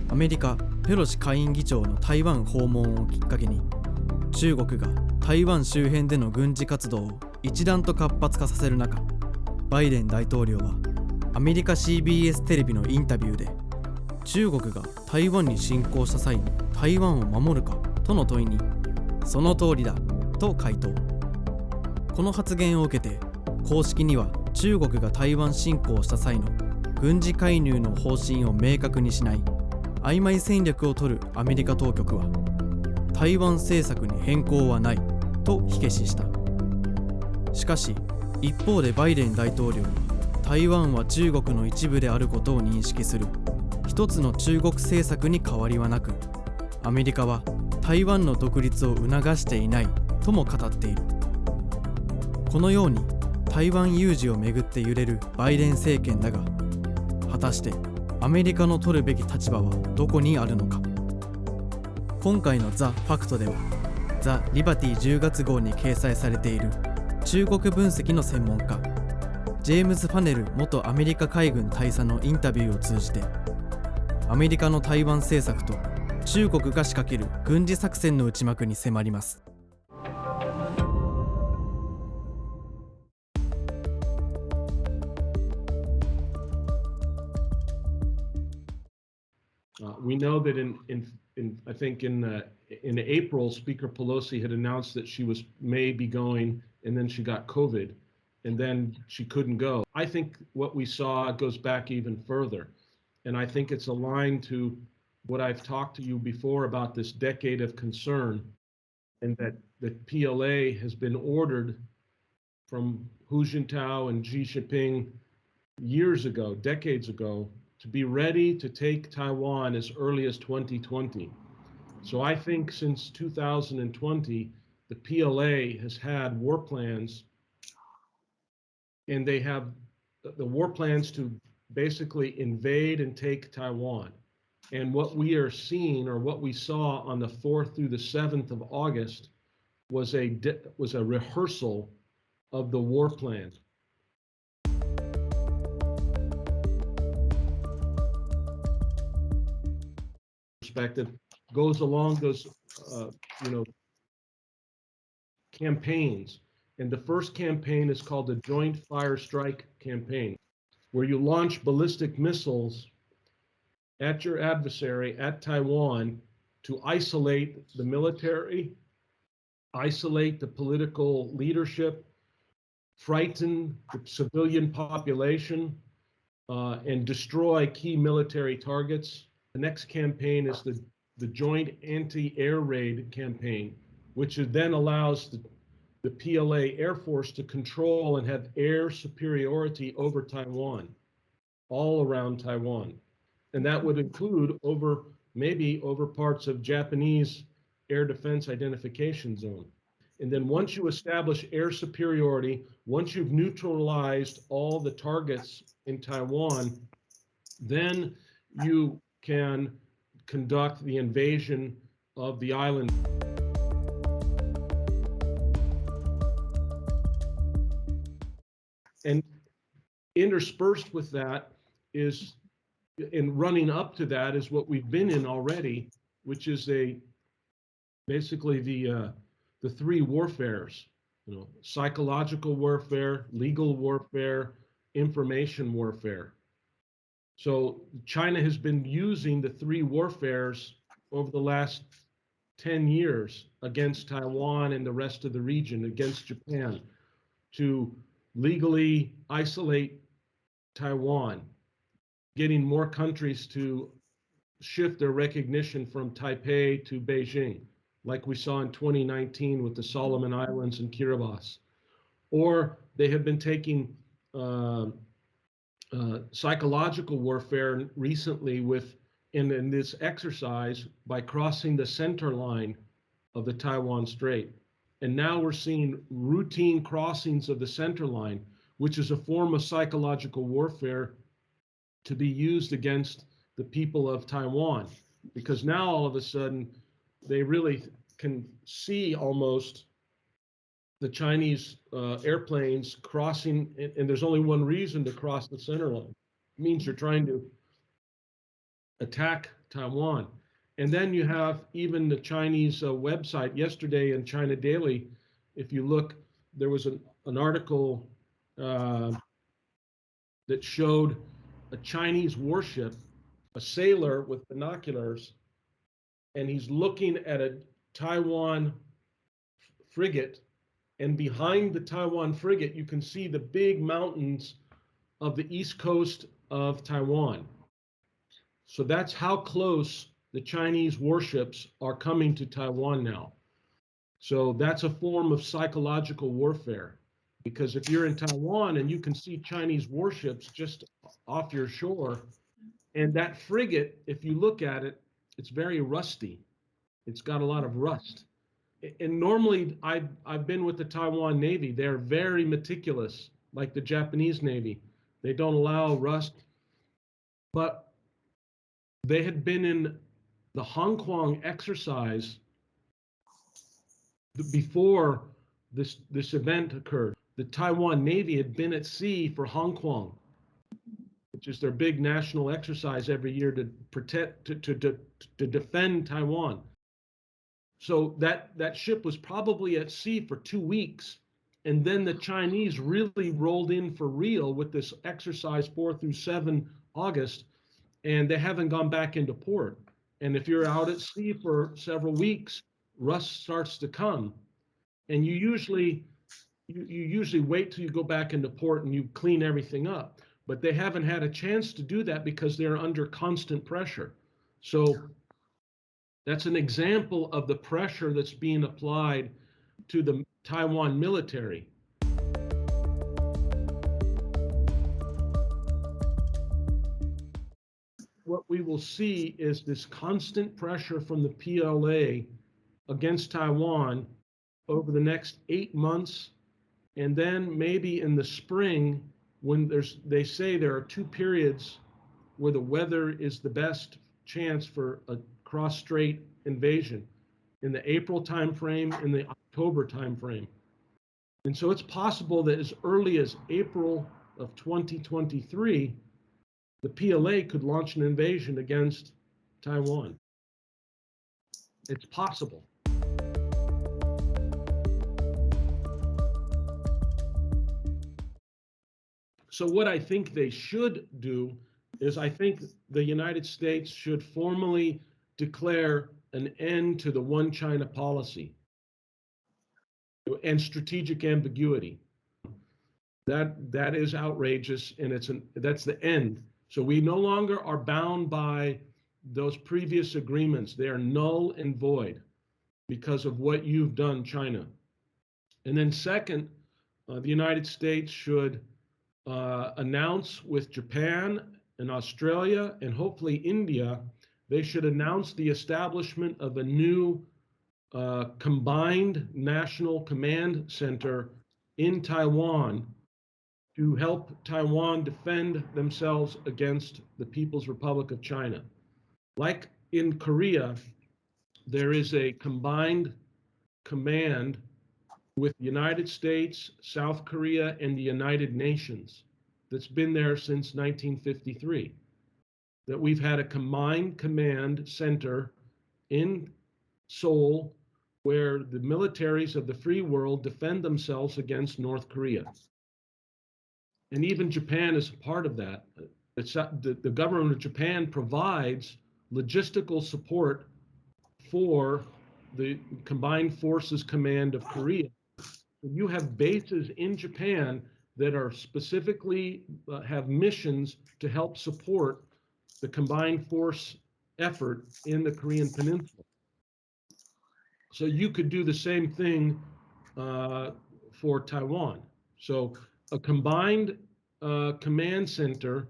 アメリカペロシ下院議長の台湾訪問をきっかけに、中国が台湾周辺での軍事活動を一段と活発化させる中、バイデン大統領はアメリカ CBS テレビのインタビューで、中国が台湾に侵攻した際に台湾を守るかとの問いに、その通りだと回答。この発言を受けて、公式には中国が台湾侵攻した際の軍事介入の方針を明確にしない曖昧戦略を取るアメリカ当局は、台湾政策に変更はないと火消しした。しかし一方でバイデン大統領は、台湾は中国の一部であることを認識する一つの中国政策に変わりはなく、アメリカは台湾の独立を促していないとも語っている。このように台湾有事をめぐって揺れるバイデン政権だが、果たしてアメリカの取るべき立場はどこにあるのか。今回のザ・ファクトでは、ザ・リバティ10月号に掲載されている中国分析の専門家ジェームズ・ファネル元アメリカ海軍大佐のインタビューを通じて、アメリカの台湾政策と中国が仕掛ける軍事作戦の内幕に迫ります。We know that I think in April, Speaker Pelosi had announced that she may be going, and then she got COVID, and then she couldn't go. I think what we saw goes back even further, and I think it's aligned to what I've talked to you before about this decade of concern, and that the PLA has been ordered from Hu Jintao and Xi Jinping years ago, decades ago, to be ready to take Taiwan as early as 2020. So I think since 2020, the PLA has had war plans, and they have the war plans to basically invade and take Taiwan. And what we are seeing, or what we saw on the 4th through the 7th of August, was a rehearsal of the war plan. Perspective goes along those, campaigns. And the first campaign is called the Joint Fire Strike Campaign, where you launch ballistic missiles at your adversary at Taiwan to isolate the military, isolate the political leadership, frighten the civilian population, and destroy key military targets. The next campaign is the Joint Anti-Air Raid Campaign, which then allows the PLA Air Force to control and have air superiority over Taiwan, all around Taiwan. And that would include maybe over parts of Japanese air defense identification zone. And then once you establish air superiority, once you've neutralized all the targets in Taiwan, then you can conduct the invasion of the island. And interspersed with that is, and running up to that, is what we've been in already, which is basically the three warfares, psychological warfare, legal warfare, information warfare. So China has been using the three warfares over the last 10 years against Taiwan and the rest of the region, against Japan, to legally isolate Taiwan, getting more countries to shift their recognition from Taipei to Beijing, like we saw in 2019 with the Solomon Islands and Kiribati. Or they have been taking psychological warfare recently in this exercise by crossing the center line of the Taiwan Strait. And now we're seeing routine crossings of the center line, which is a form of psychological warfare to be used against the people of Taiwan, because now all of a sudden they really can see almost the Chinese airplanes crossing, and there's only one reason to cross the center line. It means you're trying to attack Taiwan. And then you have even the Chinese website yesterday in China Daily. If you look, there was an article that showed a Chinese warship, a sailor with binoculars, and he's looking at a Taiwan frigate. And behind the Taiwan frigate, you can see the big mountains of the east coast of Taiwan. So that's how close the Chinese warships are coming to Taiwan now. So that's a form of psychological warfare, because if you're in Taiwan and you can see Chinese warships just off your shore, and that frigate, if you look at it, it's very rusty. It's got a lot of rust. And normally I've been with the Taiwan Navy. They're very meticulous, like the Japanese Navy. They don't allow rust. But they had been in the Hong Kong exercise before this event occurred. The Taiwan Navy had been at sea for Hong Kong, which is their big national exercise every year to protect, to defend Taiwan. So that ship was probably at sea for 2 weeks. And then the Chinese really rolled in for real with this exercise 4 through 7 August, and they haven't gone back into port. And if you're out at sea for several weeks, rust starts to come. And you usually wait till you go back into port and you clean everything up. But they haven't had a chance to do that because they're under constant pressure. So that's an example of the pressure that's being applied to the Taiwan military. What we will see is this constant pressure from the PLA against Taiwan over the next 8 months. And then maybe in the spring, when they say there are 2 periods where the weather is the best chance for a cross-strait invasion, in the April timeframe and the October timeframe. And so it's possible that as early as April of 2023, the PLA could launch an invasion against Taiwan. It's possible. So what I think they should do is I think the United States should formally declare an end to the one China policy and strategic ambiguity. That is outrageous, and that's the end. So we no longer are bound by those previous agreements. They are null and void because of what you've done, China. And then second, the United States should announce with Japan and Australia and hopefully India, they should announce the establishment of a new combined national command center in Taiwan to help Taiwan defend themselves against the People's Republic of China. Like in Korea, there is a combined command with the United States, South Korea, and the United Nations that's been there since 1953. That we've had a combined command center in Seoul where the militaries of the free world defend themselves against North Korea. And even Japan is a part of that. The government of Japan provides logistical support for the Combined Forces Command of Korea. You have bases in Japan that are specifically have missions to help support the combined force effort in the Korean Peninsula. So you could do the same thing for Taiwan. So a combined command center,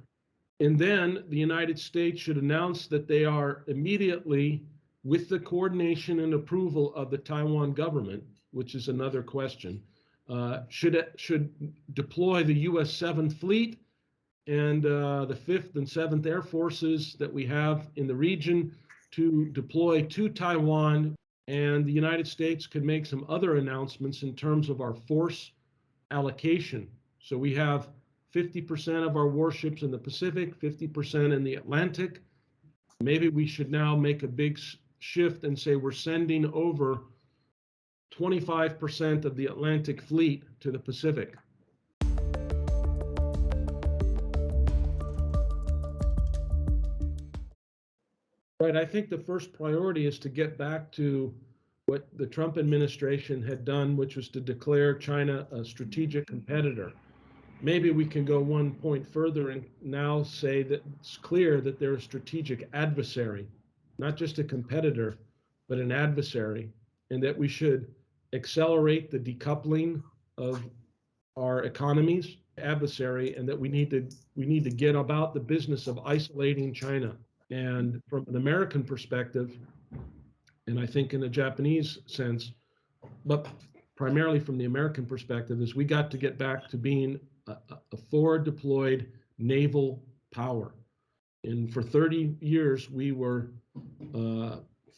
and then the United States should announce that they are immediately, with the coordination and approval of the Taiwan government, which is another question, should deploy the US 7th Fleet and the 5th and 7th Air Forces that we have in the region to deploy to Taiwan. And the United States could make some other announcements in terms of our force allocation. So we have 50% of our warships in the Pacific, 50% in the Atlantic. Maybe we should now make a big shift and say we're sending over 25% of the Atlantic fleet to the Pacific. Right, I think the first priority is to get back to what the Trump administration had done, which was to declare China a strategic competitor. Maybe we can go one point further and now say that it's clear that they're a strategic adversary, not just a competitor, but an adversary, and that we should accelerate the decoupling of our economies, adversary, and that we need to get about the business of isolating China. And from an American perspective, and I think in a Japanese sense, but primarily from the American perspective, is we got to get back to being a forward deployed naval power. And for 30 years, we were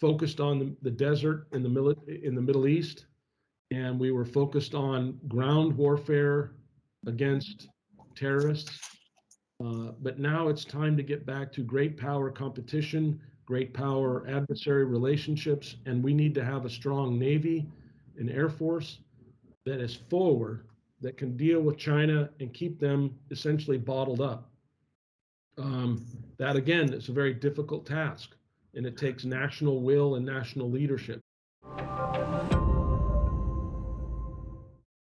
focused on the desert in the Middle East, and we were focused on ground warfare against terrorists. But now it's time to get back to great power competition, great power adversary relationships, and we need to have a strong Navy and Air Force that is forward, that can deal with China and keep them essentially bottled up. That again is a very difficult task, and it takes national will and national leadership.